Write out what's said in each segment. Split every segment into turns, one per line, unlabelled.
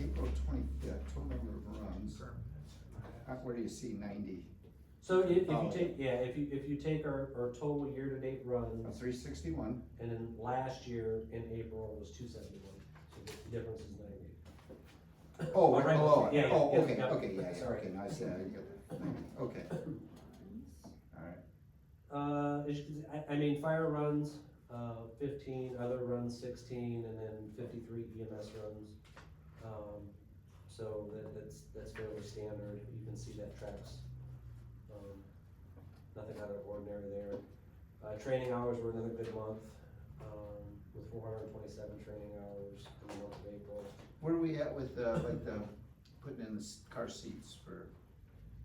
April 25th, total number of runs, where do you see 90?
So if you
Oh.
take, yeah, if you take our total year-to-date runs,
361,
and then last year in April was 271, so the difference is 90.
oh,
right,
oh,
yeah,
oh,
yeah,
okay,
yeah,
okay, yeah,
sorry.
okay, now I see, I get that, okay, alright.
I mean, fire runs, 15, other runs 16, and then 53 EMS runs. So that's fairly standard, you can see that tracks. Nothing out of ordinary there. Training hours were another good month, with 427 training hours in the month of April.
Where are we at with, like the, putting in the car seats for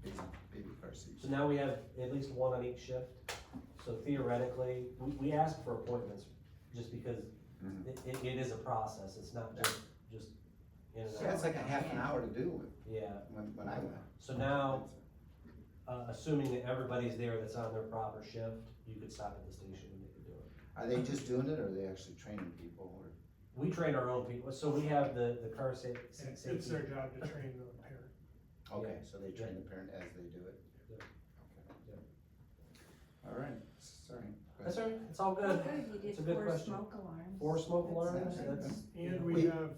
baby car seats?
So now we have at least one on each shift. So theoretically, we ask for appointments just because
Mhm.
it is a process. It's not just in and
So that's
out.
like a half an hour to do
Yeah.
when I went.
So now, assuming that everybody's there that's on their proper shift, you could stop at the station and they could do it.
Are they just doing it, or are they actually training people, or?
We train our own people. So we have the car safety.
It's their job to train the parent.
Okay, so they train the parent as they do it?
Yeah.
Okay. All right, sorry.
That's all right. It's all
Oh,
good.
good, you
It's
did
a good
4
question.
smoke alarms.
4 smoke
That's
alarms.
good.
That's
And we
Wait.
have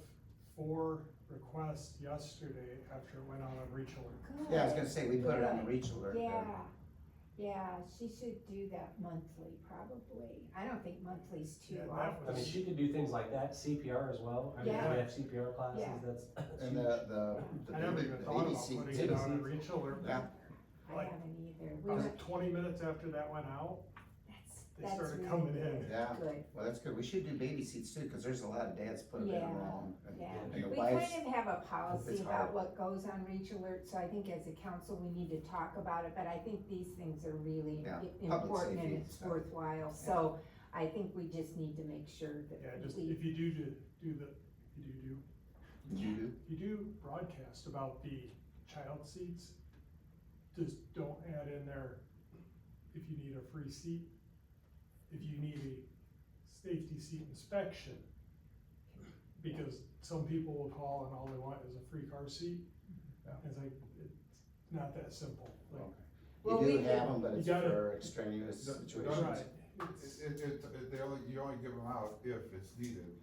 4 requests yesterday after it went out on reach alert.
Good.
Yeah, I was gonna say, we put it on the
Good.
reach alert. there.
Yeah, she should do that monthly, probably. I don't think monthly's too
Yeah, that
often.
I mean, she could do things like that, CPR as well. I mean,
Yeah.
we have CPR classes,
Yeah.
that's
And the
I never
baby,
even
the
thought
baby
about
seat
putting
too.
it on a
seats.
reach alert.
Yeah.
I
Like,
haven't either. We
About
went,
20 minutes after that went out, they
that's
started
really
coming
good.
in.
Yeah.
Good,
Well, that's good, we should do baby seats too, cause there's a lot of dads put them in
Yeah,
wrong.
yeah.
And the
We
wives,
kind of have a policy
It's
about
hard.
what goes on reach alert, so I think as a council, we need to talk about it, but I think these things are really
Yeah, public
important and
safety
it's
stuff.
worthwhile, so I think we just need to make sure that
Yeah, just
we,
if you do
you do,
if you do broadcast about the child seats, just don't add in there if you need a free seat, if you need a safety seat inspection. Because some people will call and all they want is a free car seat.
Yeah.
It's like, it's not that simple. Like,
okay.
Well,
You
we
do
could-
have them, but
You
it's
gotta-
for extraneous
No,
situations.
Right.
You only give them out if it's needed.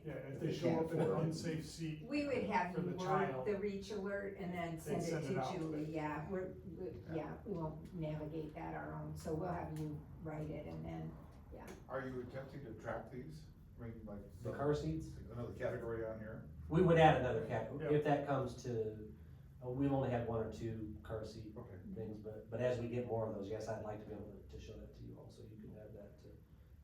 Yeah, if they
They
show
can't
up in an
afford it.
unsafe seat.
we would have
For
you
the
word
child.
the reach alert and then send it
send it
to
out.
Julie, yeah, yeah, we won't navigate that our own, so we'll have you write it and then,
Are you attempting to track these? I mean, like.
The car seats,
Another category on here?
we would add another category,
Yeah.
if that comes to, we've only had 1 or 2 car seat
Okay.
things, but as we get more of those, yes, I'd like to be able to show that to you also, you can add that to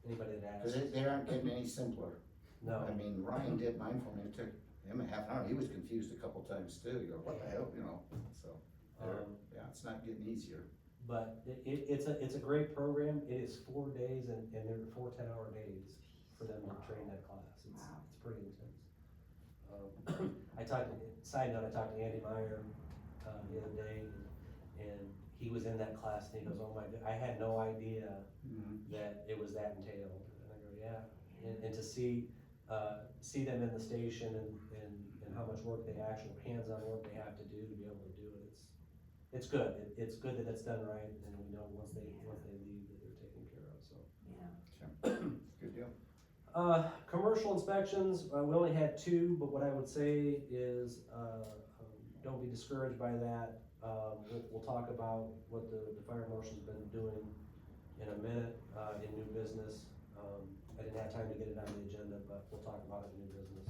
anybody that
Cause
asks.
they aren't getting any simpler.
No,
I mean, Ryan did mine for me, it took him a half an hour, he was confused a couple times too, you go, what the hell, you know, so. they're- Yeah, it's not getting easier.
but it's a great program, it is 4 days and they're 4 10-hour days for them to train that class,
Wow.
it's pretty intense. I talked to Andy Meyer, the other day, and he was in that class, and he goes, oh my god, I had no idea that it was that entailed, and I go, yeah, and to see them in the station and how much work they actual hands-on work they have to do to be able to do it, it's good, it's good that it's done right, and we know once they leave that they're taken care of, so.
yeah.
Good deal.
Commercial inspections, we only had 2, but what I would say is, don't be discouraged by that. We'll talk about what the fire marshal's been doing in a minute, in new business. I didn't have time to get it on the agenda, but we'll talk about it in new business.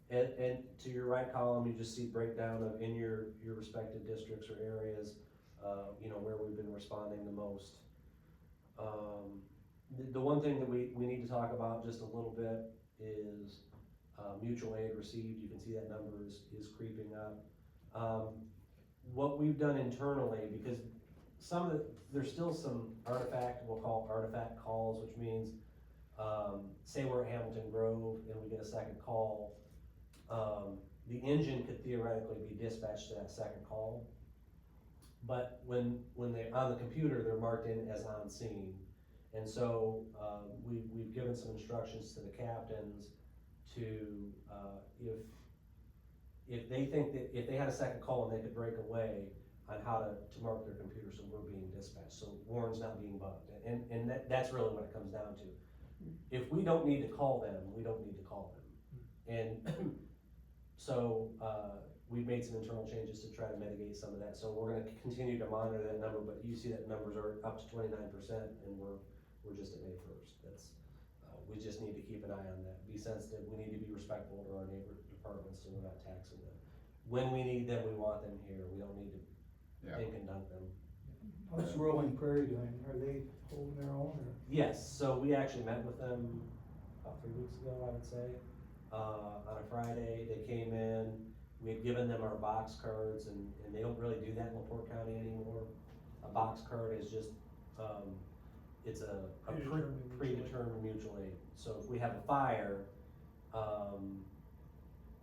And to your right column, you just see breakdown of in your respective districts or areas, where we've been responding the most. The one thing that we need to talk about just a little bit is mutual aid received. You can see that number is creeping up. What we've done internally, because there's still some we'll call artifact calls, which means, say we're at Hamilton Grove and we get a second call, the engine could theoretically be dispatched to that second call. But when they're on the computer, they're marked in as on scene. And so, we've given some instructions to the captains to, if they think that, if they had a second call and they could break away on how to mark their computer, so we're being dispatched, so Warren's not being bugged, and that's really what it comes down to. If we don't need to call them, we don't need to call them. And so, we've made some internal changes to try to mitigate some of that, so we're gonna continue to monitor that number, but you see that numbers are up to 29%, and we're just at May 1st, that's, we just need to keep an eye on that, be sensitive, we need to be respectful to our neighbor departments, so we're not taxing them. When we need them, we want them here, we don't need to
Yeah.
think and dunk them.
How's Rolling Prairie doing? Are they holding their own or?
Yes, so we actually met with them about 3 weeks ago, I would say, on a Friday, they came in, we had given them our box cards, and they don't really do that in LaPorte County anymore. A box card is just, it's a predetermined mutual aid, so if we have a fire,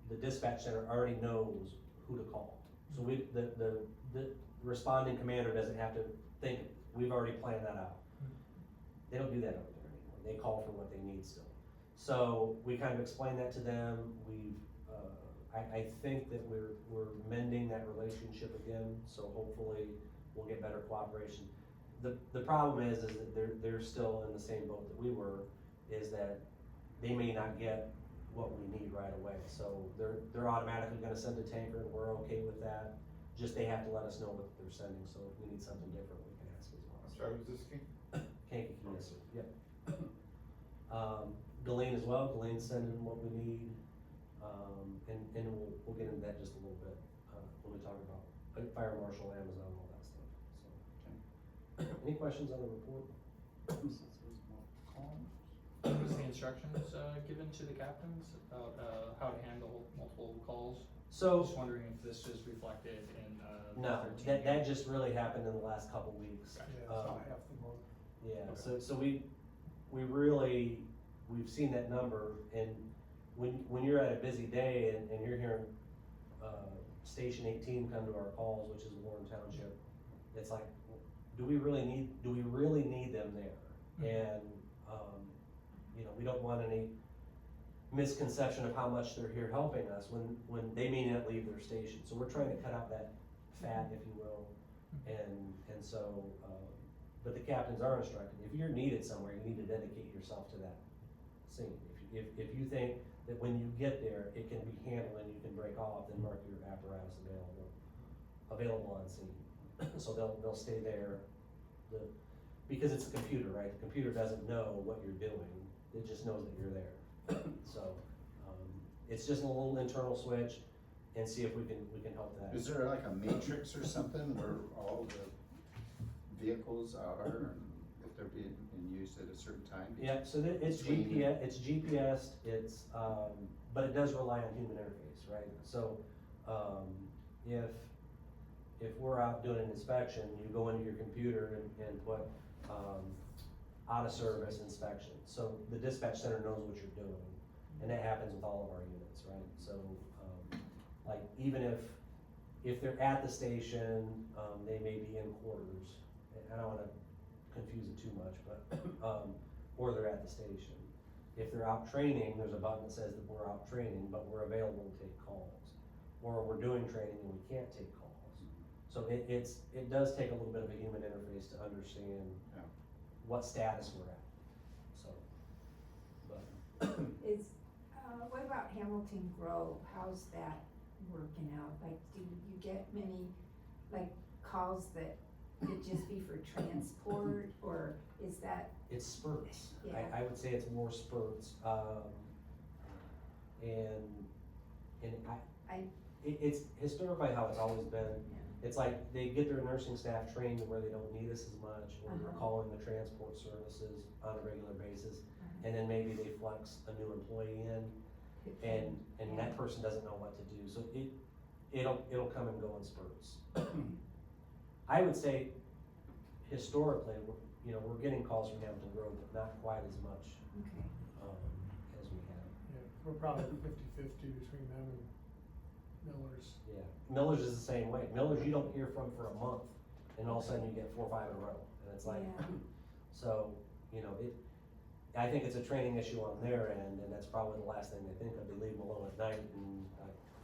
the dispatch center already knows who to call. So the responding commander doesn't have to think, we've already planned that out. They don't do that over there anymore, they call for what they need still. So we kind of explained that to them, we've, I think that we're mending that relationship again, so hopefully we'll get better cooperation. The problem is that they're still in the same boat that we were, is that they may not get what we need right away, so they're automatically gonna send a tanker, and we're okay with that. Just they have to let us know what they're sending, so if we need something different, we can ask as well.
I'm sorry, was this King?
Kankakee, yes, sir, yep. Galene as well, Galene's sending what we need, and we'll get into that just a little bit, when we talk about fire marshal, Amazon, all that stuff, so. Any questions on the report?
Was the instructions, given to the captains about, how to handle multiple calls?
So,
Just wondering if this is reflected in,
no,
13.
that just really happened in the last couple weeks.
Gotcha.
Yeah, it's about half the month.
Yeah,
Okay.
so we really, we've seen that number, and when you're at a busy day and you're hearing, Station 18 come to our calls, which is Warren Township, it's like, do we really need them there? And, you know, we don't want any misconception of how much they're here helping us when they may not leave their station. So we're trying to cut out that fat, if you will, and so, but the captains are instructed, if you're needed somewhere, you need to dedicate yourself to that scene. If you think that when you get there, it can be handled and you can break off, then mark your apparatus available on scene. So they'll stay there, because it's a computer, right? The computer doesn't know what you're doing, it just knows that you're there. So, it's just a little internal switch, and see if we can help that.
Is there like a matrix or something where all the vehicles are, and if they're being used at a certain time?
Yeah, so it's
Between-
GPS, it's, but it does rely on human interface, right? So, if we're out doing an inspection, you go into your computer and put, out of service inspection. So the dispatch center knows what you're doing, and that happens with all of our units, right? So, like, even if they're at the station, they may be in quarters, I don't wanna confuse it too much, but, or they're at the station. If they're out training, there's a button that says that we're out training, but we're available to take calls. Or we're doing training and we can't take calls. So it does take a little bit of a human interface to understand
Yeah.
what status we're at, so, but.
Is, what about Hamilton Grove, how's that working out? Like, do you get many, like, calls that could just be for transport, or is that,
It's spurts.
Yeah.
I would say it's more spurts, it's historically how it's always been.
Yeah.
It's like they get their nursing staff trained to where they don't need us as much, or we're
Uh-huh.
calling the transport services on a regular basis.
Uh-huh.
And then maybe they flex a new employee in, and
Yeah.
that person doesn't know what to do, so it'll come and go in spurts. I would say historically, we're getting calls from Hampton Road, but not quite as much,
Okay,
as we have.
Yeah, we're probably 50-50 between them and Miller's.
Yeah, Miller's is the same way. Miller's you don't hear from for a month, and all of a sudden you get 4 or 5 in a row, and it's like,
Yeah.
so, I think it's a training issue on their end, and that's probably the last thing they think of. They leave them alone at night, and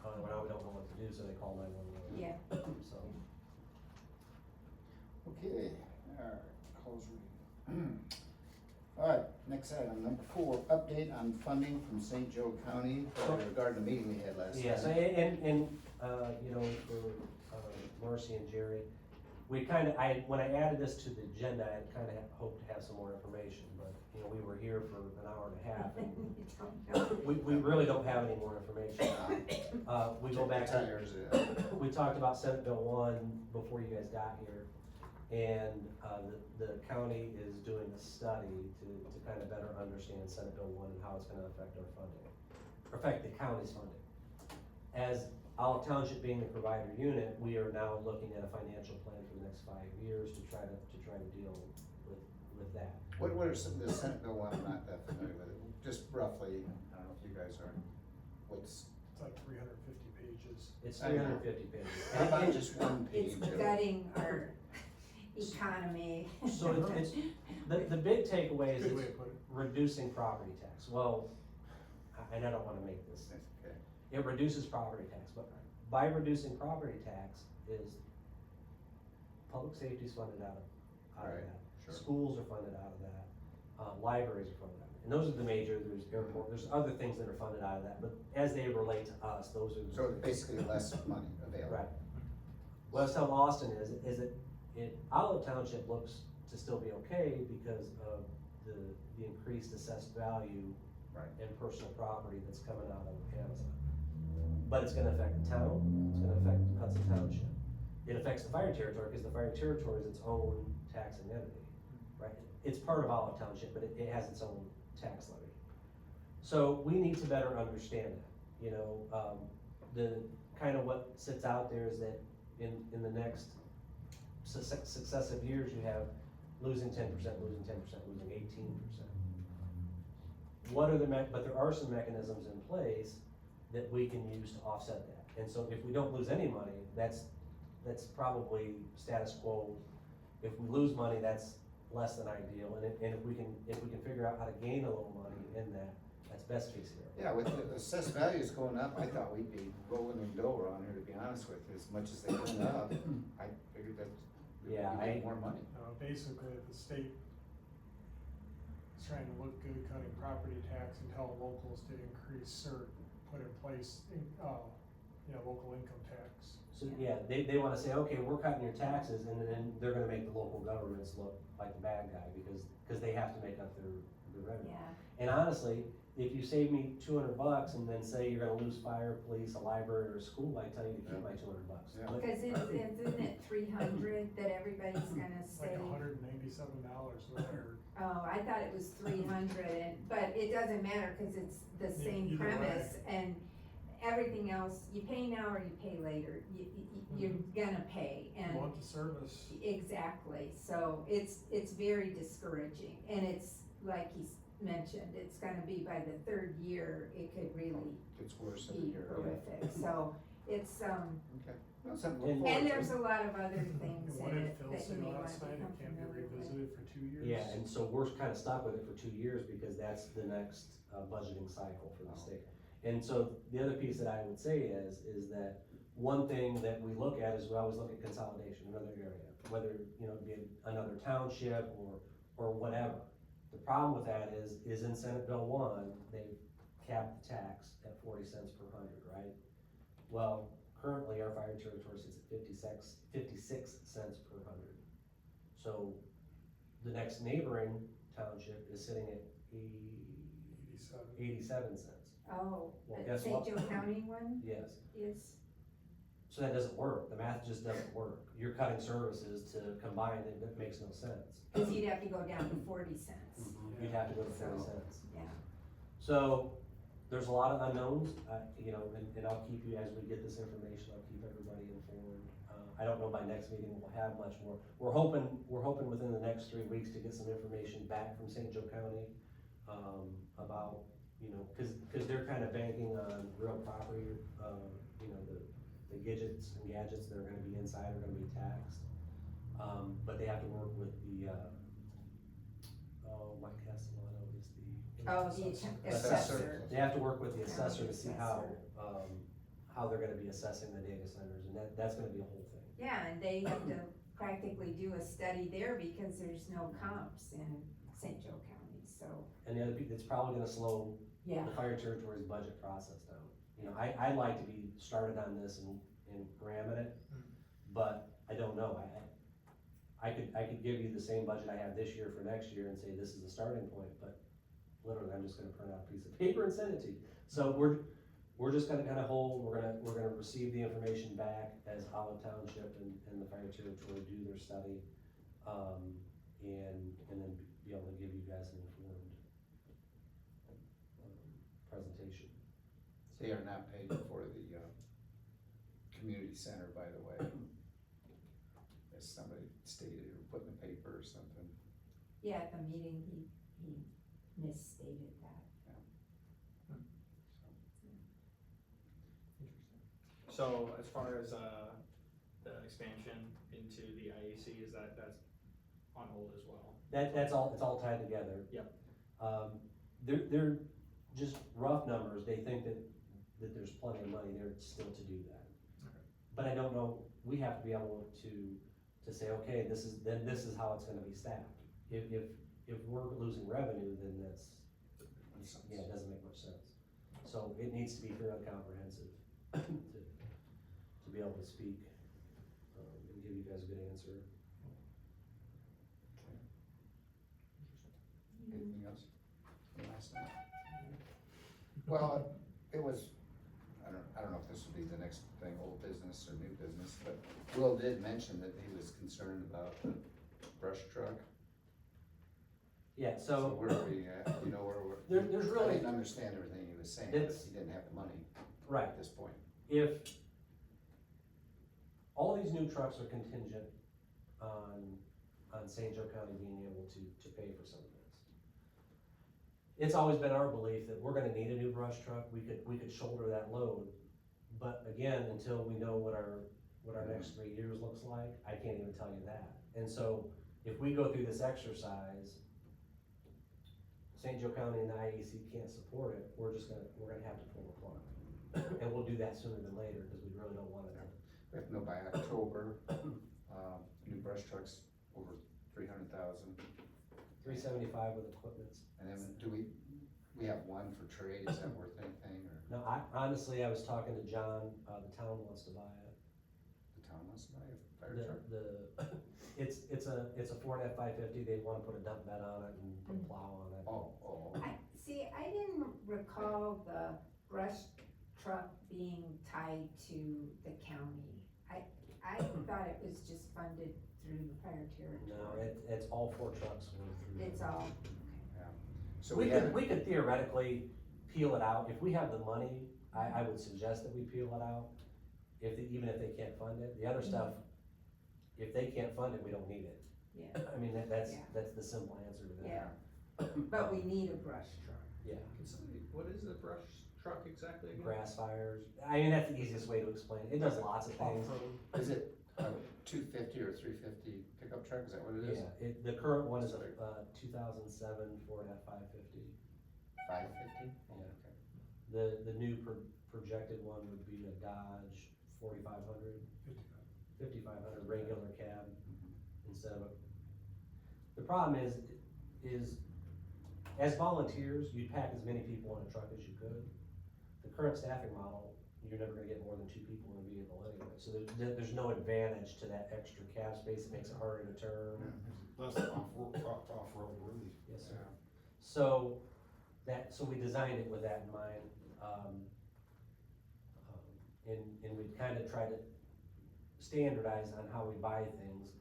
now we don't know what to do, so they call 911.
Yeah.
So,
Okay, alright, close reading. Alright, next item, number 4, update on funding from St. Joe County regarding the meeting we had last
yes,
time.
and, you know, for, Marcy and Jerry, we kinda, when I added this to the agenda, I kinda hoped to have some more information, but, you know, we were here for an hour and a half, and
You don't know.
we really don't have any more information. We go back to,
Tires,
we talked about Senate Bill 1 before you guys got here, and, the county is doing a study to kind of better understand Senate Bill 1 and how it's gonna affect our funding, affect the county's funding. As Olive Township being the provider unit, we are now looking at a financial plan for the next 5 years to try to deal with that.
What are some of the Senate Bill 1, I'm not that familiar with it, just roughly, I don't know if you guys are, what's,
It's like 350 pages.
It's
I know.
350 pages.
how about just one
It's
page of it?
gutting our economy.
So it's, the big takeaway is
Good way
it's
to put it.
reducing property tax. Well, and I don't wanna make this,
That's okay.
it reduces property tax, but by reducing property tax is public safety's funded out of
Right,
that.
sure.
Schools are funded out of that, libraries are funded out of that. And those are the major, there's airport, there's other things that are funded out of that, but as they relate to us, those are the.
So basically less money available.
Right. What I was telling Austin is that Olive Township looks to still be okay because of the increased assessed value
Right.
and personal property that's coming out of Amazon. But it's gonna affect the town, it's gonna affect Hudson Township. It affects the fire territory, because the fire territory is its own taxing entity, right? It's part of Olive Township, but it has its own tax levy. So we need to better understand that, you know, the, kind of what sits out there is that in the next successive years, you have losing 10%, losing 10%, losing 18%. What are but there are some mechanisms in place that we can use to offset that. And so if we don't lose any money, that's probably status quo. If we lose money, that's less than ideal, and if we can figure out how to gain a little money in that, that's best case scenario.
Yeah, with the assessed values going up, I thought we'd be rolling in dough around here, to be honest with you, as much as they went up, I figured that we'd
Yeah,
get more money.
Basically, the state is trying to look good cutting property tax and tell locals to increase or put in place, local income tax.
So, yeah, they wanna say, okay, we're cutting your taxes, and then they're gonna make the local governments look like the bad guy, because they have to make up their revenue.
Yeah,
And honestly, if you save me $200 and then say you're gonna lose fire, police, a library, or a school, I tell you to keep my $200.
Yeah.
But-
because isn't it 300 that everybody's gonna
It's like
say?
$187 what I heard.
Oh, I thought it was 300, but it doesn't matter, cause it's the same
Either way.
premise, and everything else, you pay now or you pay later, you're gonna pay,
You
and.
want the service.
Exactly, so it's very discouraging, and it's, like he's mentioned, it's gonna be by the 3rd year, it could really
It's worse than
be
here.
horrific, so it's,
Okay, well, something to look
And-
forward
and
to.
there's a lot of other
And
things
what
in
did
it
Phil
that
say
you may wanna
last night?
become
It can't be
familiar with.
revisited for 2 years?
Yeah, and so we're kinda stuck with it for 2 years, because that's the next budgeting cycle for the
Wow.
state. And so the other piece that I would say is that one thing that we look at is we always look at consolidation in another area, whether, you know, it be another township or whatever. The problem with that is in Senate Bill 1, they capped the tax at 40 cents per hundred, right? Well, currently our fire territory sits at 56 cents per hundred. So the next neighboring township is sitting at 87 cents.
Oh,
Well,
the
guess
St.
what?
Joe County one
Yes,
is,
so that doesn't work, the math just doesn't work. You're cutting services to combine it, that makes no sense.
cause you'd have to go down to 40 cents,
You'd have to go to 40
So-
cents.
yeah.
So, there's a lot of unknowns, you know, and I'll keep you, as we get this information, I'll keep everybody informed. I don't know by next meeting we'll have much more. We're hoping within the next 3 weeks to get some information back from St. Joe County, about, you know, cause they're kind of banking on real property, you know, the gadgets and gadgets that are gonna be inside are gonna be taxed. But they have to work with the, Mike Castellano is the
Oh, the assessor.
They have to work with the assessor to see how,
Assessor.
how they're gonna be assessing the data centers, and that's gonna be a whole thing.
Yeah, and they have to practically do a study there because there's no comps in St. Joe County, so,
And the other, it's probably gonna slow
yeah.
the fire territory's budget process down. You know, I'd like to be started on this and ramming it, but I don't know, I could give you the same budget I have this year for next year and say this is the starting point, but literally, I'm just gonna print out a piece of paper and send it to you. So we're just gonna kinda hold, we're gonna receive the information back as Olive Township and the fire territory do their study, and then be able to give you guys an informed, presentation.
They are not paid for the, community center, by the way. As somebody stated or put in the paper or something.
Yeah, at the meeting, he misstated that.
So as far as, the expansion into the IAC, is that's on hold as well?
That's all, it's all tied together.
Yep.
They're just rough numbers, they think that there's plenty of money there still to do that.
Okay.
But I don't know, we have to be able to say, okay, this is how it's gonna be staffed. If we're losing revenue, then yeah, it doesn't make much sense. So it needs to be fairly comprehensive to be able to speak, and give you guys a good answer.
Anything else? One last night? Well, it was, I don't know if this would be the next thing, old business or new business, but Will did mention that he was concerned about the brush truck.
Yeah,
So
so
where are we at? You know where we're?
there's
I
really,
didn't understand everything he was saying, but
It's-
he didn't have the money
right,
at this point.
if all of these new trucks are contingent on St. Joe County being able to pay for some of this. It's always been our belief that we're gonna need a new brush truck, we could shoulder that load. But again, until we know what our next 3 years looks like, I can't even tell you that. And so, if we go through this exercise, St. Joe County and the IAC can't support it, we're gonna have to pull the plug. And we'll do that sooner than later, because we really don't want it to.
We have to know by October, new brush trucks over 300,000.
375 with equipment.
And then do we have one for trade, is that worth anything, or
No, honestly, I was talking to John, the town wants to buy it.
the town wants to buy a fire truck?
It's a Ford F-550, they wanna put a dump bed on it and put a plow on it.
Oh,
I didn't recall the brush truck being tied to the county. I thought it was just funded through the fire
No,
territory.
it's all 4 trucks going through.
It's all,
so
We
we
could,
have,
we could theoretically peel it out, if we have the money, I would suggest that we peel it out, even if they can't fund it, the other stuff, if they can't fund it, we don't need it.
yeah,
I mean, that's
Yeah.
the simple answer to that.
yeah, but we need a brush truck.
Yeah,
Can somebody, what is the brush truck exactly again?
grass fires, I mean, that's the easiest way to explain it, it does lots of things.
Off-road.
is it a 250 or 350 pickup truck, is that what it is?
Yeah, the current one is a, 2007 Ford F-550.
550?
Yeah. The new projected one would be a Dodge 4500, 5500 regular cab instead of the problem is as volunteers, you'd pack as many people in a truck as you could. The current staffing model, you're never gonna get more than 2 people in a vehicle anyway, so there's no advantage to that extra cab space, it makes it harder to turn.
That's off-road, really.
Yes, sir.
Yeah.
So we designed it with that in mind, and we kind of tried to standardize on how we buy things.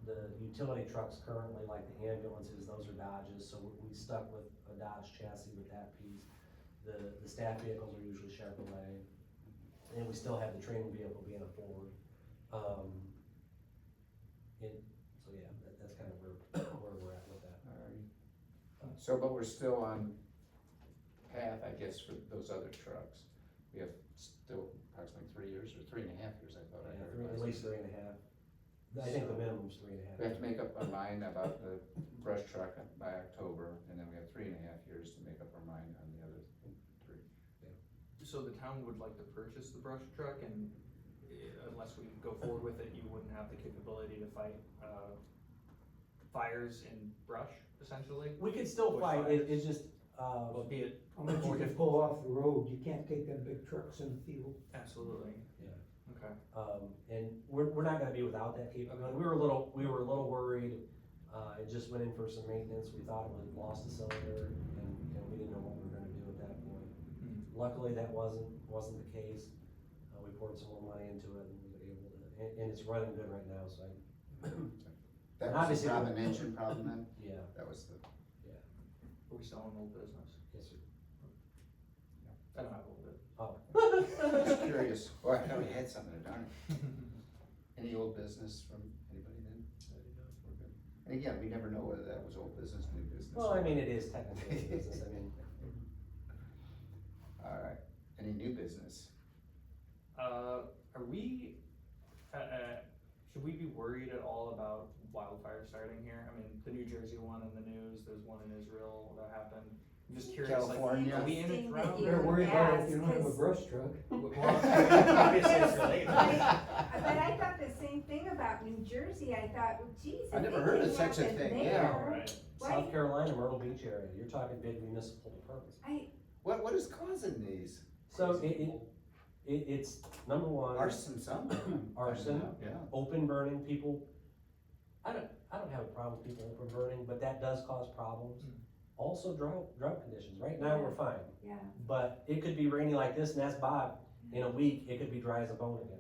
The utility trucks currently, like the ambulances, those are Dodges, so we stuck with a Dodge chassis with that piece. The staff vehicles are usually Chevrolet, and we still have the training vehicle being a Ford. So yeah, that's kind of where we're at with that.
Alright. So, but we're still on path, I guess, for those other trucks. We have still approximately 3 years, or 3.5 years, I thought I
Yeah,
heard.
at least 3.5. I think the minimum's 3.5.
We have to make up our mind about the brush truck by October, and then we have 3.5 years to make up our mind on the other 3.
So the town would like to purchase the brush truck and unless we go forward with it, you wouldn't have the capability to fight, fires in brush, essentially?
We could still
Bush
fight,
fires.
it's just,
Well, be it,
How much you can pull off the road, you can't take them big trucks in the field.
absolutely.
Yeah.
Okay.
and we're not gonna be without that capability. We were a little worried, it just went in for some maintenance, we thought it had lost a cylinder, and we didn't know what we were gonna do at that point.
Mhm.
Luckily, that wasn't the case, we poured some more money into it, and we were able to, and it's running good right now, so
That was
Obviously,
a problem, engine problem then?
yeah,
That was the,
Are we selling old business?
yes, sir.
I don't have old business.
Oh.
just curious. Well, I thought we had something there, darn it. Any old business from anybody then? We're good. And again, we never know whether that was old business, new business.
Well, I mean, it is technically a business, I mean,
All right, any new business?
Are we, should we be worried at all about wildfire starting here? I mean, the New Jersey one in the news, there's one in Israel that happened. I'm just curious, like,
California.
are we in a
Interesting that
drought?
you-
They're worried about it if you don't have a
Yes, 'cause-
brush truck.
Well, obviously it's related.
But I thought the same thing about New Jersey, I thought, well, geez,
I
if
never
anything
heard of such a
happened
thing,
there,
yeah.
Right.
why-
South Carolina, Myrtle Beach area, you're talking big municipal departments.
What is causing these?
So it's, number one,
Arson some?
Arson.
Yeah.
open burning, people, I don't have a problem with people open burning, but that does cause problems.
Mm.
Also drought conditions, right now we're fine,
Yeah,
but it could be rainy like this, and that's Bob, in a week, it could be dry as a bone again.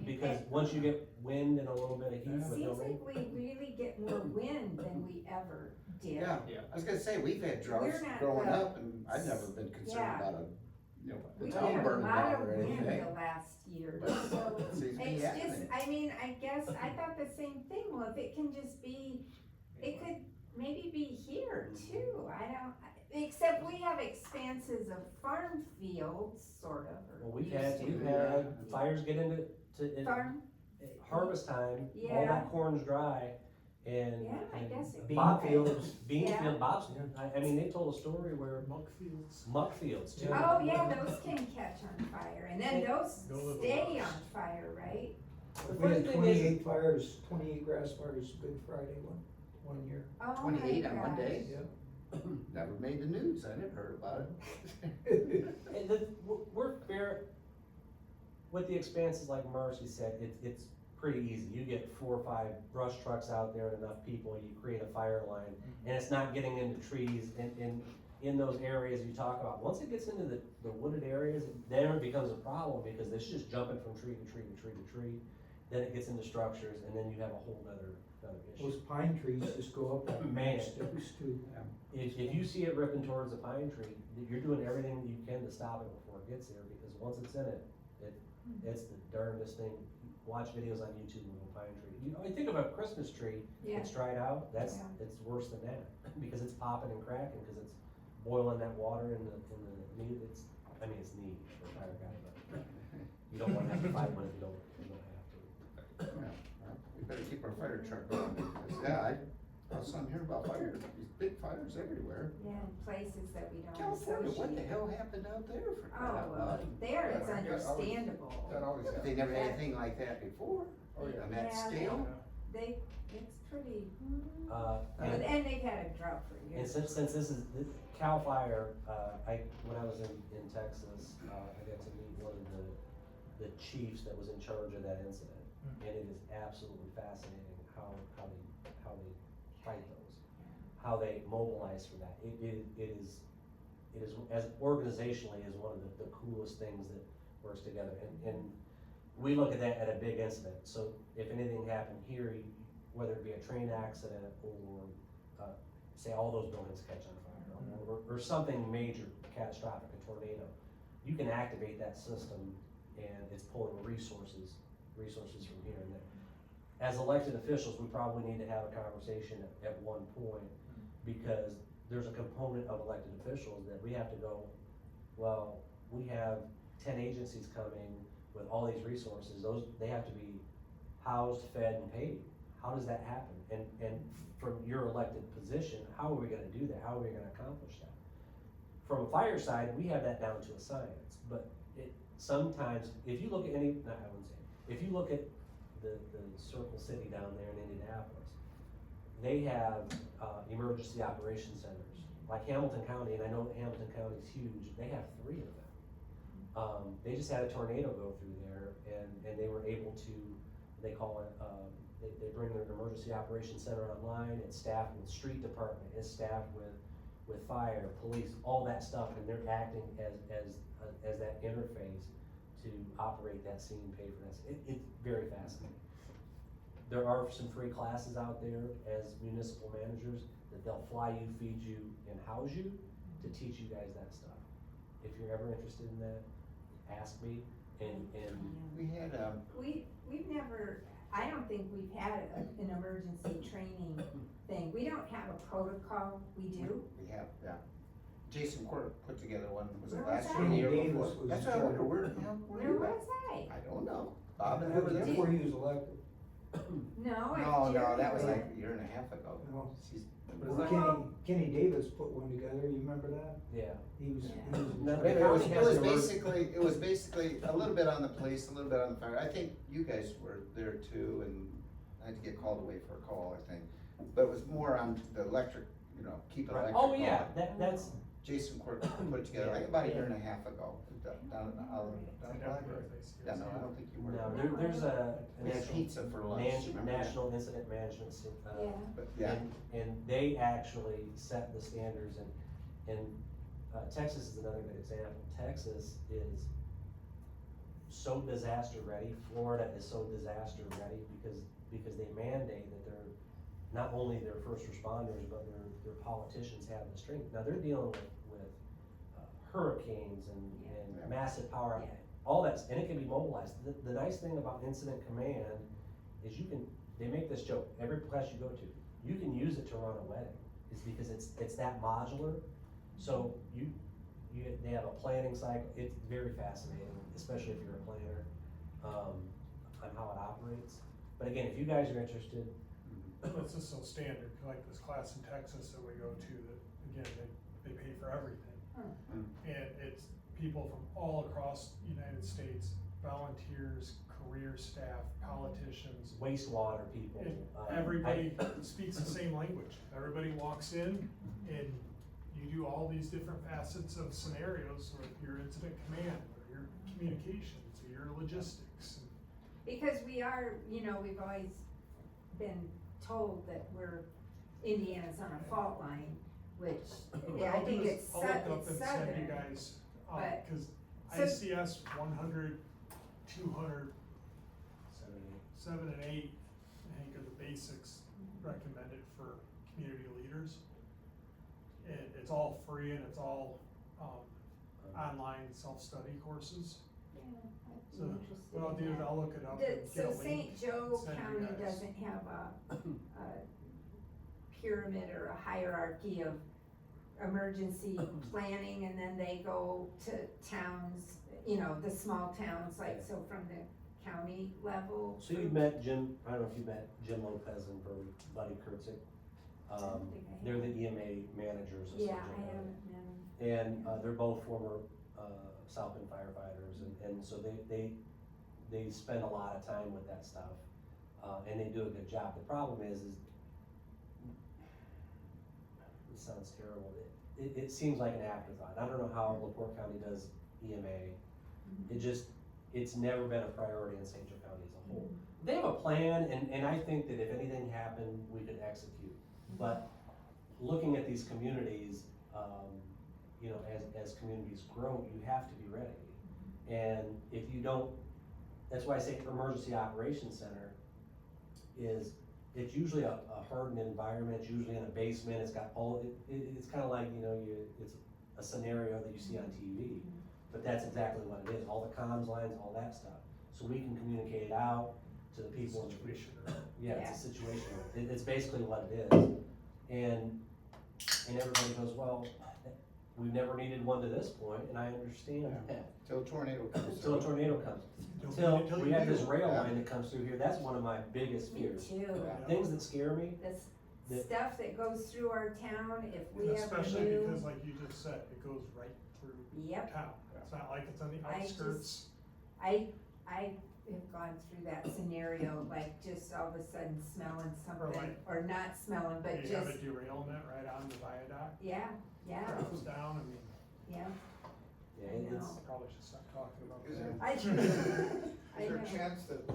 Because once you get wind and a little bit of heat
it
with no
seems
rain.
like we really get more wind than we ever did.
Yeah,
Yeah.
I was gonna say, we've had droughts
We're not
growing
the-
up, and I've never been concerned
Yeah.
about a, you know, the
We
town
had a
burning
lot
down
of
or
wind
anything.
the last year,
But
so
it seems to be
it's just,
happening.
I mean, I guess, I thought the same thing, well, if it can just be, it could maybe be here too, I don't, except we have expanses of farm fields, sort of,
Well,
or
we've
used
had
to.
fires get into,
Farm,
harvest time, all
Yeah.
that corn's dry, and.
Yeah, I
and
guess it
Bean
Bob
could.
fields.
Bean
Yeah.
field, Bob's, I mean, they told a story where
Muck fields.
muck fields too.
oh yeah, those can catch on fire, and then those
Go with the
stay
rocks.
on fire, right?
The
We
funny
had
thing is,
28 fires, 28 grass fires Good Friday one year.
Oh my
28 on one
gosh.
day?
Yeah.
Never made the news, I never heard about it.
and we're fair, with the expanses like Marcy said, it's pretty easy. You get 4 or 5 brush trucks out there and enough people, you create a fire line, and it's not getting into trees in those areas you talk about. Once it gets into the wooded areas, then it becomes a problem, because it's just jumping from tree to tree to tree to tree. Then it gets into structures, and then you have a whole nother issue.
Those pine trees just go up like
Man.
sticks too.
If you see it ripping towards a pine tree, you're doing everything you can to stop it before it gets there, because once it's in it, it's the darndest thing. Watch videos on YouTube of a pine tree. You know, I think of a Christmas tree,
Yeah,
it's dried out, it's worse than that, because it's popping and cracking, because it's boiling that water in the meat, it's neat for a fire guy, but you don't wanna have to fight one if you don't have to.
Yeah, well, we better keep our fire truck going, because, I was on here about fire, these big fires everywhere.
yeah, in places that we don't
California, what the
associate.
hell happened out there for
Oh,
crying out
well,
loud?
there it's
Yeah, that always-
understandable.
That always
They
happens.
never had anything like that before,
Oh, yeah.
on that
Yeah,
scale.
It's pretty,
And
and they've had a drought for
And
years.
since this is, CAL FIRE, when I was in Texas, I got to meet one of the chiefs that was in charge of that incident. And it is absolutely fascinating how they fight those, how they mobilize for that. It is, as organizationally, is one of the coolest things that works together. And we look at that at a big incident, so if anything happened here, whether it be a train accident or, say all those buildings catch on fire, or something major, catastrophic, a tornado, you can activate that system, and it's pulling resources from here and there. As elected officials, we probably need to have a conversation at one point, because there's a component of elected officials that we have to go, well, we have 10 agencies coming with all these resources, they have to be housed, fed, and paid. how does that happen? And from your elected position, how are we gonna do that? How are we gonna accomplish that? From a fire side, we have that down to a science, but it, sometimes, if you look at any, not, I wouldn't say, if you look at the Circle City down there in Indianapolis, they have, emergency operation centers, like Hamilton County, and I know Hamilton County is huge, they have 3 of them. They just had a tornado go through there, and they were able to, they call it, they bring their emergency operations center online, it's staffed with street department, it's staffed with fire, police, all that stuff, and they're acting as that interface to operate that scene, pay for that. It's very fascinating. There are some free classes out there as municipal managers that they'll fly you, feed you, and house you to teach you guys that stuff. If you're ever interested in that, ask me, and
We had,
We've never, I don't think we've had an emergency training thing. We don't have a protocol, we do.
we have, yeah. Jason Court put together one, was it
Where was
last
that?
year or the year
Davis
before?
was
That's
in
why I wonder,
charge.
where the hell were
Where
you at?
was I?
I don't know. Bob and I
That
were
was
there.
before he was elected.
No,
No,
Jerry
that was
was.
like a year and a half ago.
No.
She's-
Kenny Davis put one together, you remember that?
yeah.
He was in
No,
charge.
but
It was,
County
it
has
was
an emer-
basically, it was basically a little bit on the police, a little bit on the fire. I think you guys were there too, and I had to get called away for a call, I think. But it was more on the electric, keep
Right.
electric.
Oh, yeah,
going.
that's,
Jason Court put it together, like about a year and a half ago, down at the library. Yeah, no, I don't think you were.
no,
there.
there's a
We had pizza for lunch, remember that?
National Incident Management,
Yeah.
But, yeah,
and they actually set the standards, and Texas is another good example. Texas is so disaster ready, Florida is so disaster ready, because they mandate that they're, not only their first responders, but their politicians have the strength. Now, they're dealing with hurricanes and
Yeah.
massive power,
Yeah.
all that, and it can be mobilized. The nice thing about incident command is they make this joke, every class you go to, you can use it to run a wedding, is because it's that modular. So they have a planning cycle, it's very fascinating, especially if you're a planner, on how it operates. But again, if you guys are interested,
It's just so standard, like this class in Texas that we go to, that, again, they pay for everything.
Hmm.
And it's people from all across the United States, volunteers, career staff, politicians.
wastewater people.
And
I-
everybody speaks the same language. Everybody walks in and you do all these different facets of scenarios, or your incident command, or your communications, or your logistics.
Because we are, we've always been told that Indiana's on a fault line, which,
What
yeah, I
I'll do
think
is
it's
I'll look up
it's
and send you
southern.
guys,
but-
cause
So-
ICS 100, 200,
78.
7 and 8, I think are the basics recommended for community leaders. And it's all free and it's all, online self-study courses.
Yeah, I'd be
So
interested
what I'll
in
do is
that.
I'll look it up and get a
So
link.
St. Joe
send you
County
guys.
doesn't have a pyramid or a hierarchy of emergency planning, and then they go to towns, the small towns, like, so from the county level.
So you met Jim, I don't know if you met Jim Lopez and Buddy Kurtzik.
I don't think I have.
They're the EMA managers of St.
Yeah,
Joe
I
County.
haven't met 'em.
And they're both former South Bend firefighters, and so they spend a lot of time with that stuff, and they do a good job. The problem is it sounds terrible, it seems like an afterthought. I don't know how LaPorte County does EMA. It's never been a priority in St. Joe County as a whole. They have a plan, and I think that if anything happened, we could execute. But looking at these communities, as communities grow, you have to be ready. And if you don't, that's why I say emergency operations center it's usually a hardened environment, it's usually in a basement, it's got it's kinda like, it's a scenario that you see on TV. But that's exactly what it is, all the comms lines, all that stuff. So we can communicate it out to the people. in the-
Situation.
Yeah, it's a situation, it's basically what it is. And everybody goes, well, we've never needed one to this point, and I understand that.
Till a tornado comes.
Until a tornado comes.
Don't
Till
need it till
we
you
have this
do.
rail
Yeah.
line that comes through here, that's one of my biggest
Me
fears.
too.
Yeah.
Things that scare me,
This
That-
stuff that goes through our town, if we
And
ever
especially
knew.
because like you just said, it goes right through
Yep,
town. It's not like it's on the
I
outskirts.
I have gone through that scenario, like just all of a sudden smelling something,
like-
or not smelling, but
You have a
just,
derailment right on the viaduct,
yeah, yeah,
travels down, I mean,
yeah.
yeah,
I
it's,
know.
I probably should stop talking about
Is
that.
there-
I do. I
Is there
know.
a chance that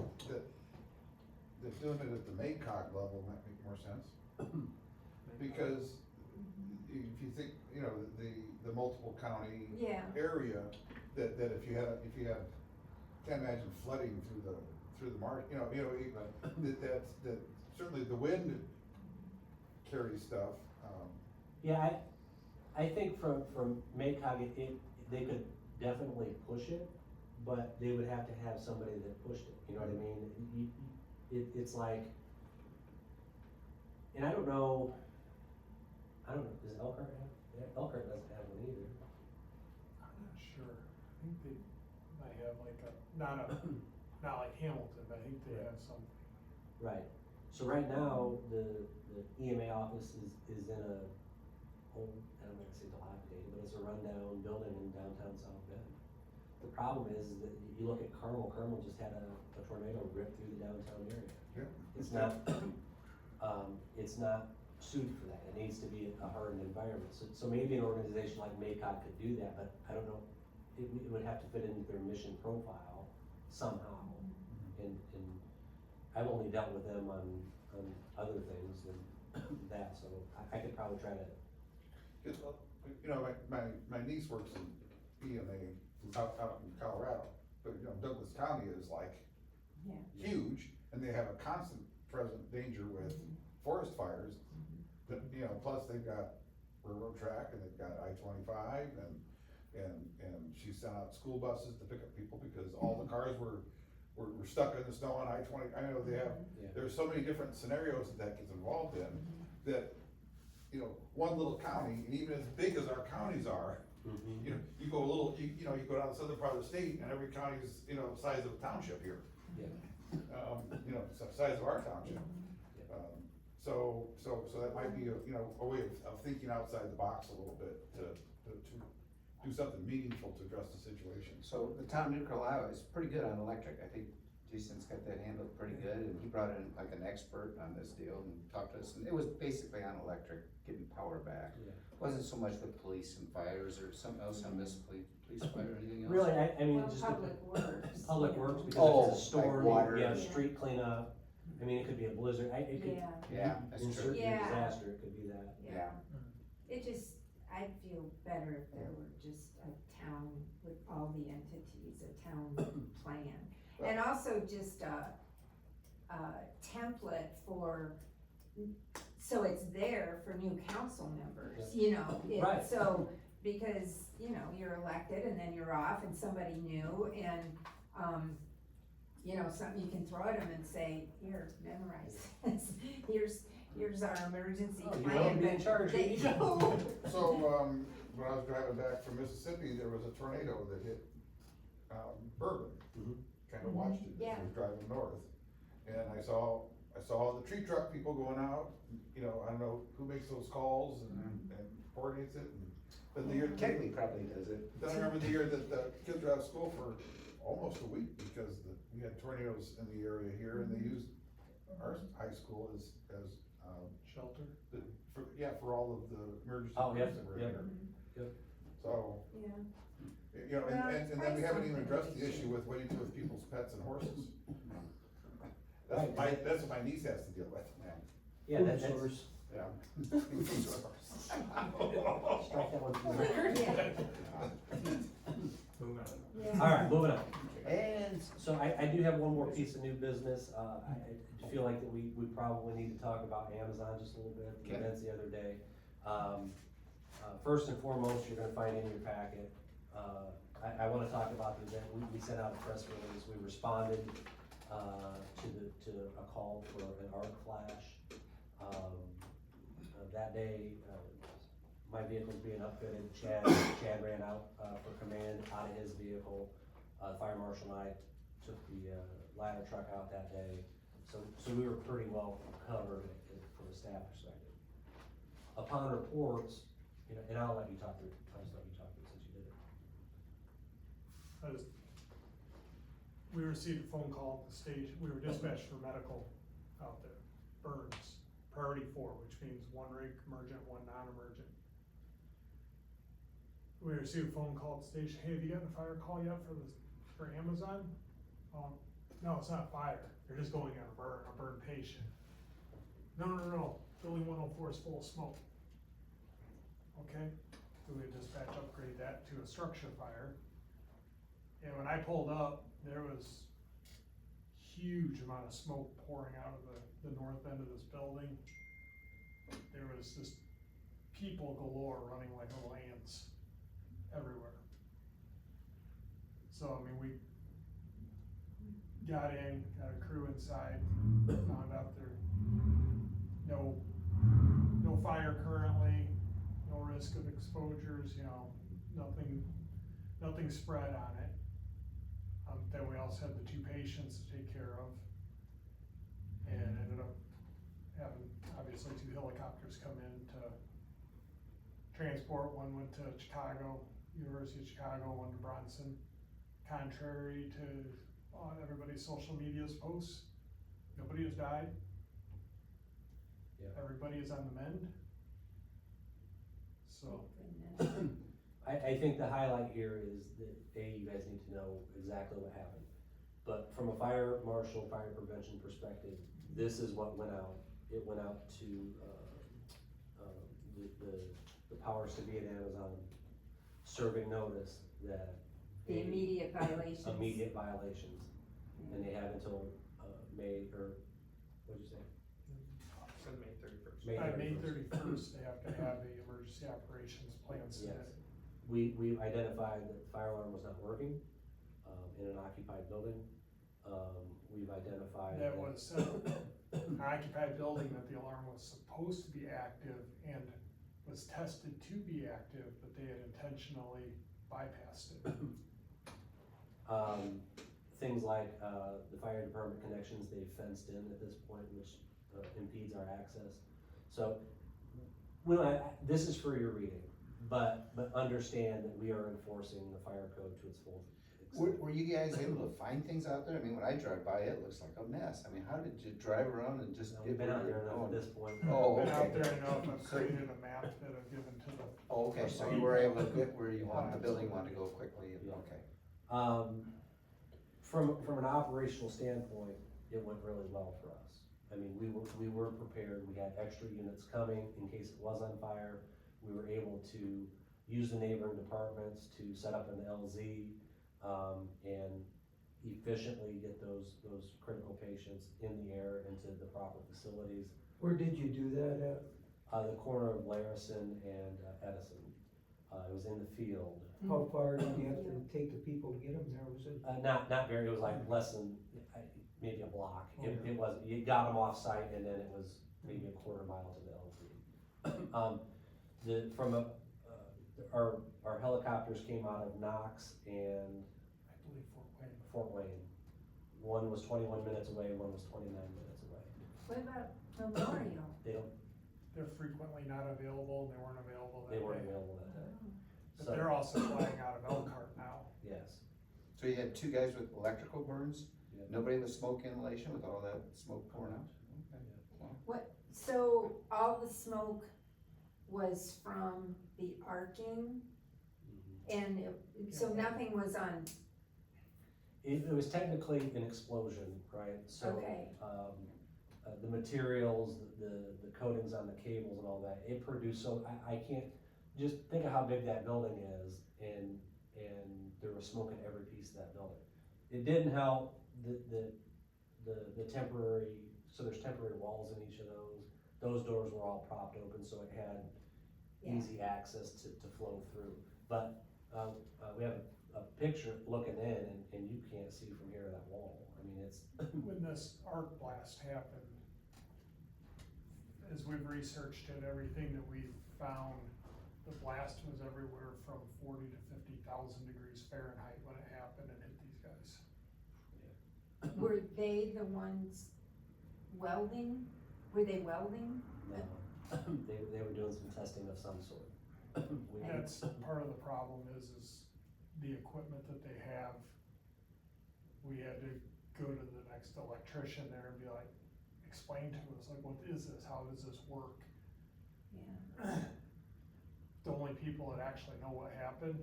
doing it at the MACOG level might make more sense? Because if you think, you know, the multiple county
Yeah,
area, that if you had, can't imagine flooding through the marsh, that certainly the wind carries stuff,
yeah, I think from MACOG, they could definitely push it, but they would have to have somebody that pushed it, you know what I mean? It's like, and I don't know, does Elkhart have, Elkhart doesn't have one either.
I'm not sure, I think they might have like not like Hamilton, but I think they have something.
Right, so right now, the EMA office is in a old, I don't wanna say dilapidated, but it's a rundown building in downtown South Bend. The problem is that you look at Carmel just had a tornado rip through the downtown area.
yeah.
It's not suited for that, it needs to be a hardened environment, so maybe an organization like MACOG could do that, but I don't know, it would have to fit into their mission profile somehow. And I've only dealt with them on other things than that, so I could probably try to,
Cause, you know, my niece works in EMA out in Colorado, but, you know, Douglas County is like
yeah.
huge, and they have a constant present danger with forest fires. But, you know, plus they've got railroad track, and they've got I-25, and she sent out school buses to pick up people, because all the cars were stuck in the snow on I-20, I know they have,
Yeah.
there's so many different scenarios that gets involved in, that, you know, one little county, and even as big as our counties are, you know, you go a little, you know, you go down the southern part of the state, and every county's, you know, size of a township here.
yeah.
You know, size of our township. So that might be a way of thinking outside the box a little bit, to do something meaningful to address the situation.
So the town of New Carlisle is pretty good on electric, I think Jason's got that handled pretty good, and he brought in like an expert on this deal and talked to us, and it was basically on electric, getting power back.
Yeah.
Wasn't so much with police and fires or something else on this, police fire or anything else?
Really, I mean,
Well,
just.
Public Works.
Public Works, because
Oh,
if it's a storm,
like water.
you have
Yeah.
street cleanup, I mean, it could be a blizzard, it could,
Yeah,
Yeah, that's
in
true.
certain
Yeah.
disaster, it could be that.
yeah. It just, I'd feel better if there were just a town with all the entities, a town plan. And also just a template for, so it's there for new council members, you know?
Right.
So, because, you know, you're elected and then you're off and somebody new and, you know, something you can throw at them and say, here, memorize this. Here's our emergency
Oh, you
plan.
wanna be in
but
charge,
they
you
don't.
So, when I was driving back from Mississippi, there was a tornado that hit, Bourbon.
Mhm.
Kinda watched it
Yeah.
as I was driving north, and I saw the tree truck people going out, you know, I don't know who makes those calls and coordinates it, and then the year.
Kegley probably does it.
Then I remember the year that the kids were out of school for almost a week, because we had tornadoes in the area here, and they used our high school as,
Shelter.
for all of the emergency
Oh,
groups
yep,
that were
yep.
here.
Yep.
So,
Yeah.
you know,
Well,
and then we
try
haven't even
something
addressed the
this
issue
year.
with what you do with people's pets and horses.
Right.
That's what my niece has to deal with.
Yeah, that's,
Yeah.
strike that one from the
Yeah. Yeah.
Alright, moving on.
And
So I do have one more piece of new business, I feel like that we probably need to talk about Amazon just a little bit, the
Okay.
events the other day. First and foremost, you're gonna find in your packet, I wanna talk about the event, we sent out a press release, we responded, to a call for an art flash. That day, my vehicle's being upfitted, Chad ran out, for command out of his vehicle. Fire marshal and I took the, ladder truck out that day, so we were pretty well covered from a staff perspective. Upon reports, you know, and I'll let you talk through, I'll just let you talk through since you did it.
We received a phone call at the station, we were dispatched for medical out there, burns, priority 4, which means 1 rig emergent, 1 non-emergent. We received a phone call at the station, hey, have you gotten a fire call yet for Amazon? No, it's not fire, they're just going on a burn patient. No, building 104 is full of smoke. Okay, so we dispatch upgrade that to a structure fire. And when I pulled up, there was huge amount of smoke pouring out of the north end of this building. There was just people galore running like little ants everywhere. So, I mean, we got in, got a crew inside, found out there, no fire currently, no risk of exposures, you know, nothing spread on it. Then we also had the 2 patients to take care of, and ended up having, obviously, 2 helicopters come in to transport. One went to Chicago, University of Chicago, one to Bronson. Contrary to everybody's social media's posts, nobody has died.
Yeah.
Everybody is on the mend. So,
Goodness.
I think the highlight here is that, you guys need to know exactly what happened. But from a fire marshal, fire prevention perspective, this is what went out. It went out to, the powers to be at Amazon, serving notice that.
The immediate violations.
Immediate violations, and they have until, May, or, what'd you say?
Said May 31st.
May
by May
31st.
31st, they have to have the emergency operations plan submitted.
Yes. We identified that the fire alarm was not working, in an occupied building. We've identified.
That was an occupied building that the alarm was supposed to be active and was tested to be active, but they had intentionally bypassed it.
Things like, the fire department connections, they've fenced in at this point, which impedes our access. So, this is for your reading, but understand that we are enforcing the fire code to its full extent.
Were you guys able to find things out there? I mean, when I drive by, it looks like a mess. I mean, how did you drive around and just
We've
get
been out
where
there
you're
enough at
going?
this point.
Oh,
Been out
okay.
there enough, I've created a map that I've given to the.
Oh, okay, so you were able to get where you want, the building wanted to go quickly,
Yeah.
okay.
From an operational standpoint, it went really well for us. I mean, we were prepared, we had extra units coming in case it was on fire. We were able to use the neighboring departments to set up an LZ, and efficiently get those critical patients in the air into the proper facilities.
Where did you do that at?
The corner of Larison and Edison. It was in the field.
How far did you have to take the people to get them there, was it?
Not very, it was like less than, maybe a block. It was, you got them off site and then it was maybe a quarter mile to the LZ. Our helicopters came out of Knox and
I believe Fort Wayne.
Fort Wayne. One was 21 minutes away, one was 29 minutes away.
What about Memorial?
They're frequently not available, and they weren't available that
They weren't
day.
available that day.
But
So,
they're also flying out of Elkhart now.
yes.
So you had 2 guys with electrical burns?
Yeah.
Nobody with smoke inhalation with all that smoke pouring out? Okay. Wow.
So all the smoke was from the arcing,
Mhm.
and so nothing was on,
It was technically an explosion, right? So,
Okay.
The materials, the coatings on the cables and all that, it produced, so I can't, just think of how big that building is, and there was smoke in every piece of that building. It didn't help the temporary, so there's temporary walls in each of those. Those doors were all propped open, so it had
Yeah.
easy access to flow through. But, we have a picture looking in, and you can't see from here to that wall. I mean, it's,
When this arc blast happened, as we've researched it, everything that we've found the blast was everywhere from 40 to 50,000 degrees Fahrenheit when it happened and hit these guys.
Were they the ones welding? Were they welding?
No. They were doing some testing of some sort. We-
That's part of the problem is the equipment that they have. We had to go to the next electrician there and be like, explain to us, like, what is this? How does this work?
Yeah,
The only people that actually know what happened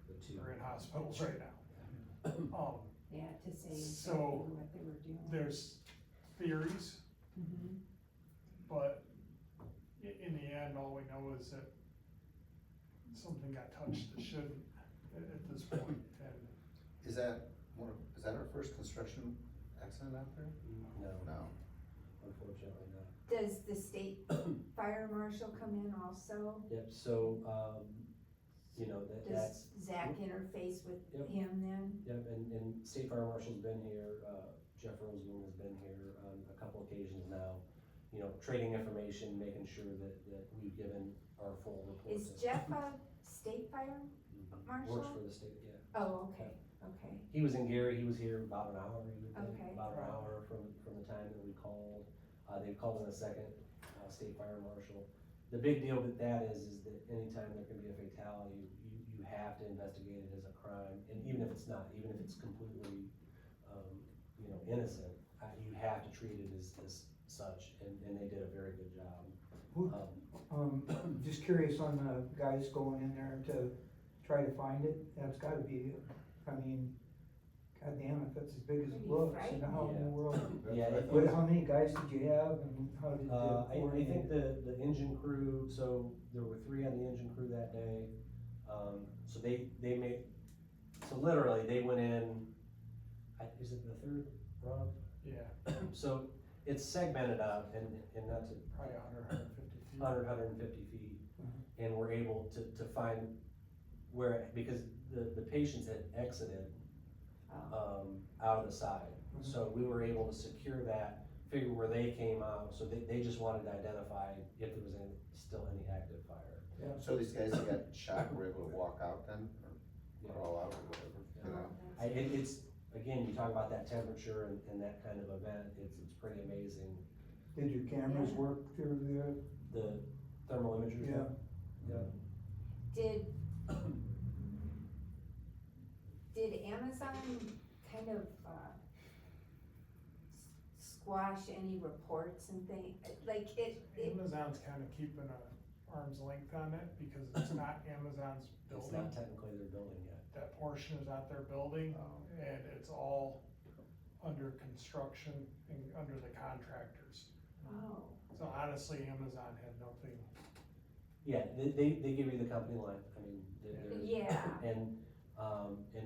The two.
are in hospitals right now.
yeah, to say
So,
exactly what they were doing.
There's theories,
Mhm.
but in the end, all we know is that something got touched that shouldn't at this point, and
Is that our first construction accident out there?
No,
No.
unfortunately not.
Does the state fire marshal come in also?
Yep, so, you know, that's,
Does Zach interface with
Yep.
him then?
yep, and State Fire Marshal's been here, Jeff Roseman has been here on a couple occasions now. You know, trading information, making sure that we've given our full report.
Is
to-
Jeff a state fire?
Mhm.
Marshal?
Works for the state, yeah.
Oh, okay, okay,
He was in Gary, he was here about an hour, he would
Okay.
think, about an hour from the time that we called. They've called in a second, state fire marshal. The big deal with that is that anytime there can be a fatality, you have to investigate it as a crime, and even if it's not, even if it's completely, you know, innocent, you have to treat it as such, and they did a very good job.
Who- Just curious on the guys going in there to try to find it, that's gotta be, I mean, goddamn, if it's as big as it
Pretty
looks, and
frightening.
how in the
Yeah.
world?
Yeah, it
What, how many guys did you have and how did
I
you
think
coordinate?
the engine crew, so there were 3 on the engine crew that day. So they made, so literally, they went in, is it the third, Rob?
yeah,
So it's segmented up and not to,
probably 150 feet.
150 feet. And we're able to find where, because the patients had exited,
oh,
out of the side. So we were able to secure that, figure where they came out, so they just wanted to identify if there was still any active fire.
So these guys that got shot were able to walk out then, or
Yeah.
crawl out or whatever, you know?
that's-
It's, again, you talk about that temperature and that kind of event, it's pretty amazing.
Did your cameras
Yeah.
work through there?
The thermal imagers.
Yeah.
Yeah.
Did Amazon kind of, squash any reports and things, like it,
Amazon's kinda keeping a arm's length on it because it's not Amazon's
It's
building.
not technically their building yet.
That portion is not their building, and it's all under construction and under the contractors.
oh,
So honestly, Amazon had nothing,
Yeah, they give you the company line, I mean, they're.
yeah,
And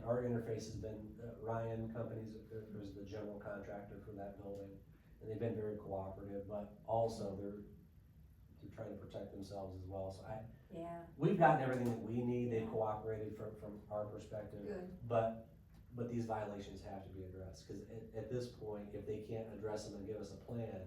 our interface has been, Ryan Companies is the general contractor for that building, and they've been very cooperative, but also they're trying to protect themselves as well, so
yeah,
we've gotten everything that we need, they cooperated from our perspective.
good,
But these violations have to be addressed, cause at this point, if they can't address them and give us a plan,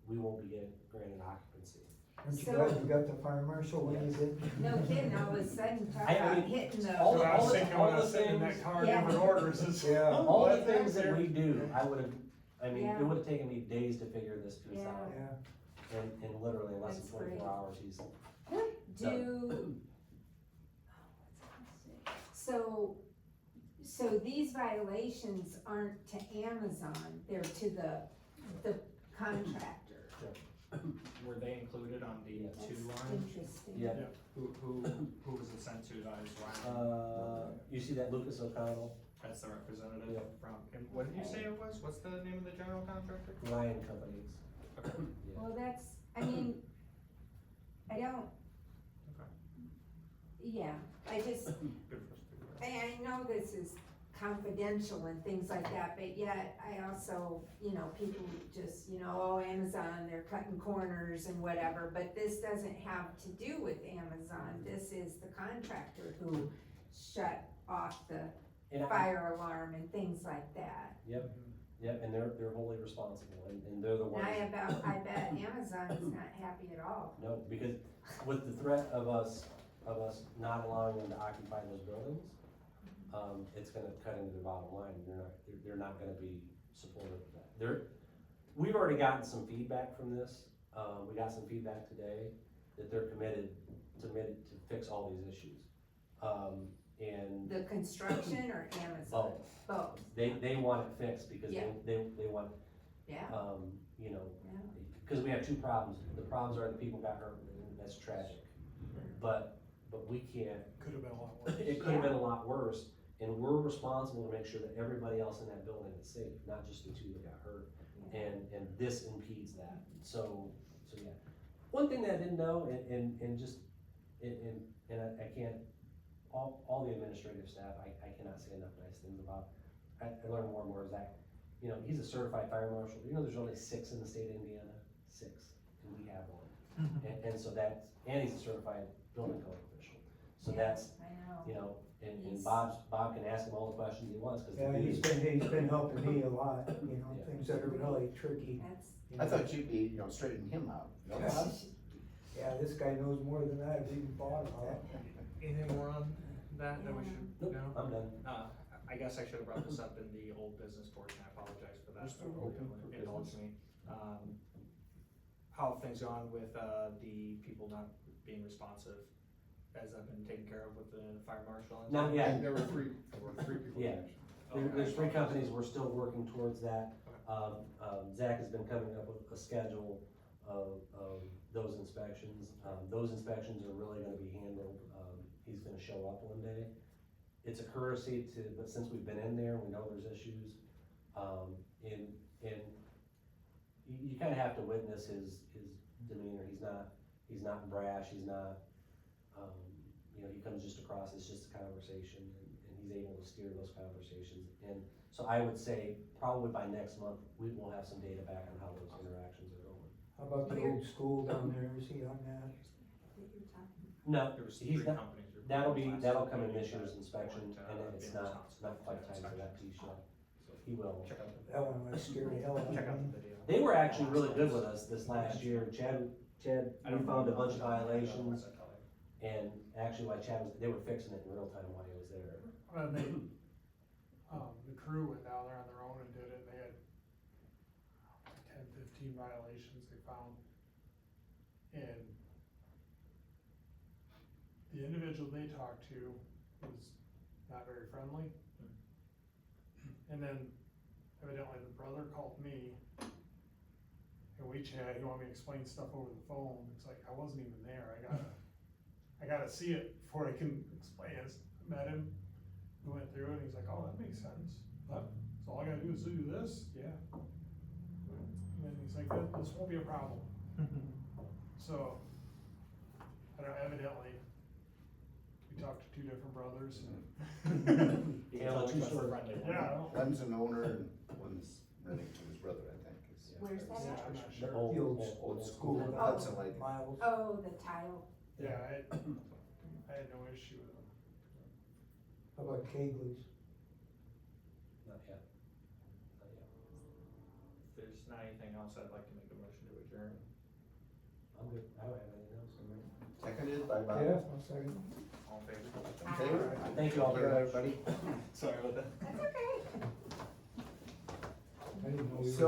we won't be granted occupancy.
Aren't you
So-
glad you got the fire marshal when you did?
no kidding, all of a sudden, talk
I
about
mean,
hitting the.
all
so
the-
I was thinking
all
when I
the
was sitting in that
things-
car
Yeah.
giving orders, is.
Yeah.
All the
What
things
there?
that we do, I mean,
Yeah.
it would've taken me days to figure this piece
Yeah.
out,
Yeah,
and literally in less than
That's
24
great.
hours, he's.
Do, so these violations aren't to Amazon, they're to the contractor.
Were they included on the
That's
two line?
interesting.
Yeah,
Who was it sent to, that is Ryan?
you see that Lucas O'Connell,
That's the representative
Yeah.
from, and what did you say it was? What's the name of the general contractor?
Ryan Companies.
Okay.
Yeah.
Well, that's, I mean, I don't.
Okay.
Yeah, I just,
Good for us to figure out.
I know this is confidential and things like that, but yet I also, people just, oh, Amazon, they're cutting corners and whatever, but this doesn't have to do with Amazon. This is the contractor who shut off the
And I-
fire alarm and things like that.
Yep, and they're wholly responsible, and they're the
And
ones.
I bet Amazon is not happy at all.
No, because with the threat of us of us not allowing them to occupy those buildings, it's gonna cut into their bottom line, and they're not gonna be supportive of that. We've already gotten some feedback from this, we got some feedback today, that they're committed to fix all these issues. And
The construction or Amazon?
both,
Both,
they want it fixed because
Yeah.
they want,
yeah,
you know,
yeah.
because we have two problems. The problems are the people got hurt, and that's tragic. But we can't,
Could've been a lot worse.
it could have been a lot worse, and we're responsible to make sure that everybody else in that building is safe, not just the two that got hurt. And this impedes that, so yeah. One thing that I didn't know, and just, and I can't, all the administrative staff, I cannot say enough nice things about. I learned more and more is that, you know, he's a certified fire marshal, you know, there's only 6 in the state of Indiana, 6, and we have one. And so that's, and he's a certified building code official, so that's,
I know.
you know, and
He's-
Bob can ask him all the questions he wants, cause.
Yeah, he's been helping me a lot, you know,
Yeah.
things that are really tricky.
That's,
you
I
know.
thought you'd be, you know, straightening him out. No,
Yeah.
Bob?
Yeah, this guy knows more than I've even thought about.
Anything more on that we should
Nope,
know?
I'm done.
I guess I should have brought this up in the old business portion, I apologize for that.
We're still open for
Indulge
business.
me. How have things gone with, the people not being responsive? Has that been taken care of with the fire marshal? and
Not
stuff?
yet.
And there were three people
Yeah.
mentioned.
There's 3 companies, we're still working towards that. Zach has been coming up with a schedule of those inspections. Those inspections are really gonna be handled, he's gonna show up one day. It's a courtesy but since we've been in there, we know there's issues. And you kinda have to witness his demeanor, he's not brash, he's not, you know, he comes just across, it's just a conversation, and he's able to steer those conversations. And so I would say, probably by next month, we will have some data back on how those interactions are going.
How about the old school down there, is he on that?
that you're talking.
No,
There was
he's
3
not,
companies.
that'll come in this year's inspection,
weren't,
and then it's
being
not
responsible
quite
for
time for that piece yet.
So
He will.
check out
That one was scary hell out of
check out
me.
the video.
They were actually really good with us this last year. Chad,
I
we
don't
found a
know.
bunch of violations,
What's that color?
and actually while Chad was, they were fixing it in real time while he was there.
The crew went down there on their own and did it, and they had 10, 15 violations they found. And the individual they talked to was not very friendly. And then evidently the brother called me, and we chatted, he wanted me to explain stuff over the phone, it's like, I wasn't even there, I gotta see it before I can explain it. I met him, we went through it, and he's like, oh, that makes sense, but, so all I gotta do is do this, yeah. And then he's like, this won't be a problem, so, I don't know, evidently, we talked to 2 different brothers, and,
You
Yeah,
can tell
two
which one's the
story.
friendly one.
yeah, I don't,
One's an owner and one's renting to his brother, I think. is-
Where's that
yeah,
at?
I'm not
The
sure.
old,
The old
Old
school,
school,
Oh.
Hudson Lake.
Miles.
Oh, the tile,
Yeah, I had no issue with them.
How about Kegley's?
not yet. Not yet.
If there's not anything else, I'd like to make a motion to adjourn.
I'm good, I don't have anything else. I'm ready.
Seconded by Bob.
Yeah, I'll second.
All in favor?
In favor?
Thank you all very much.
Everybody.
Sorry about that.
that's okay.
I didn't know we were.
So